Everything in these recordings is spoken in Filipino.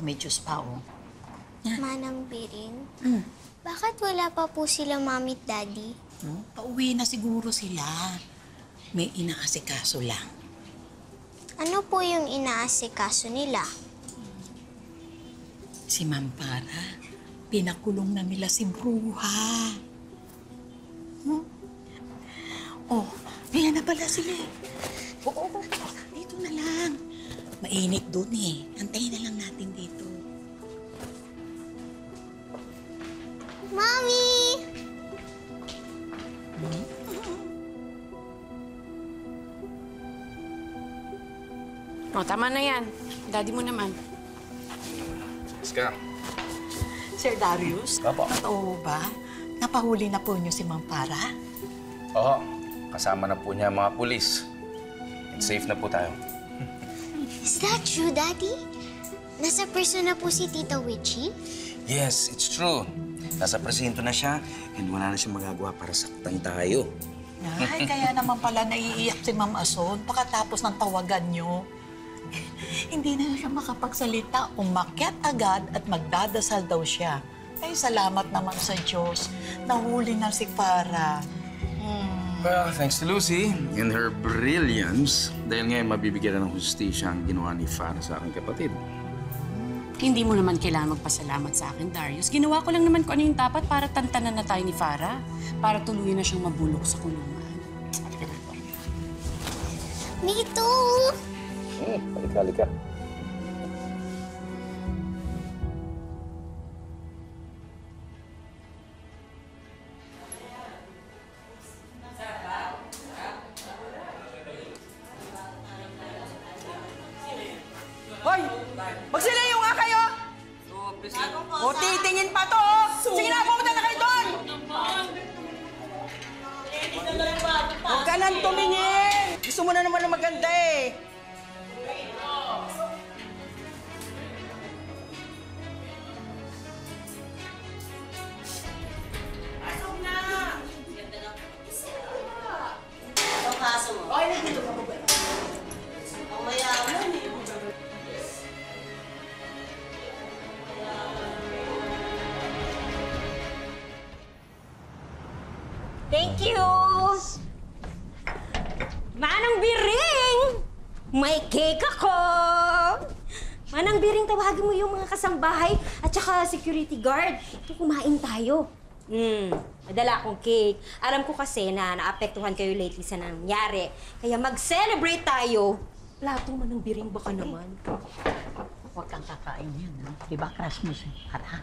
may juice pa, oh. Manang Biring, bakit wala pa po sila mami at daddy? Pauwi na siguro sila. May inaasikaso lang. Ano po yung inaasikaso nila? Si Mampara, pinakulong na nila si Bruha. Oh, ayan na pala sila. Oo, dito na lang. Mainit doon eh. Antayin na lang natin dito. Mami! O, tama na yan. Daddy mo naman. Iska. Sir Darius, Opo. totoo ba? Napahuli na po niyo si Mampara? Oo, kasama na po niya ang mga pulis. And safe na po tayo. Is that true, Daddy? Nasa prison na po si Tita Witchy? Yes, it's true. Nasa presinto na siya and wala na siyang magagawa para saktan tayo. Ay, kaya naman pala naiiyak si Ma'am Ason pagkatapos ng tawagan niyo. Hindi na siya makapagsalita. Umakyat agad at magdadasal daw siya. Ay, salamat naman sa Diyos. Nahuli na si Farah. Well, thanks to Lucy and her brilliance, dahil ngayon mabibigyan ng hustisya ang ginawa ni Farah sa aking kapatid. Hindi mo naman kailangan magpasalamat sa akin, Darius. Ginawa ko lang naman kung ano yung dapat para tantanan na tayo ni Farah. Para tuluyan na siyang mabulok sa kulungan. Me too! Halika. Hoy! Magsilayo nga kayo! O, titingin pa to, oh! Sige na, pumunta na kayo doon! Huwag ka nang tumingin! Gusto mo na naman na maganda eh! Thank you! Manang Biring! May cake ako! Manang Biring, tawagin mo yung mga kasambahay at saka security guard. Kumain tayo. Madala akong cake. Alam ko kasi na naapektuhan kayo lately sa nangyari. Kaya mag-celebrate tayo. Plato, Manang Biring, baka naman. Huwag kang kakain yan, ha? Diba crush mo si Farah?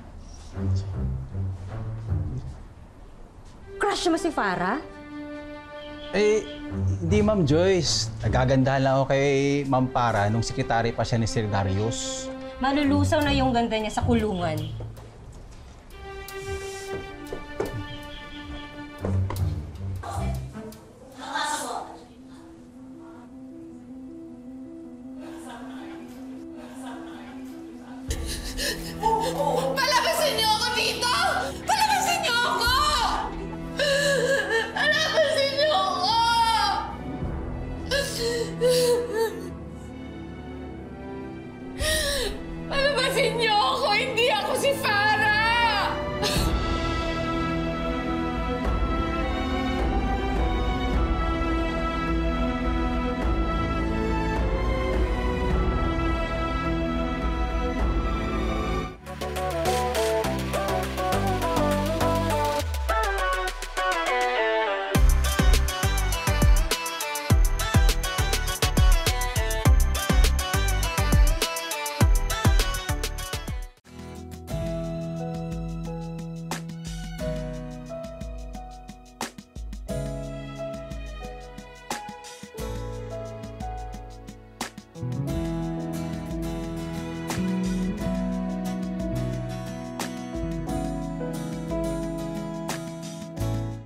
Crush mo si Farah? Eh, hindi, Ma'am Joyce. Nagagandahan lang ako kay Ma'am Para nung sekretary pa siya ni Sir Darius. Malulusaw na yung ganda niya sa kulungan.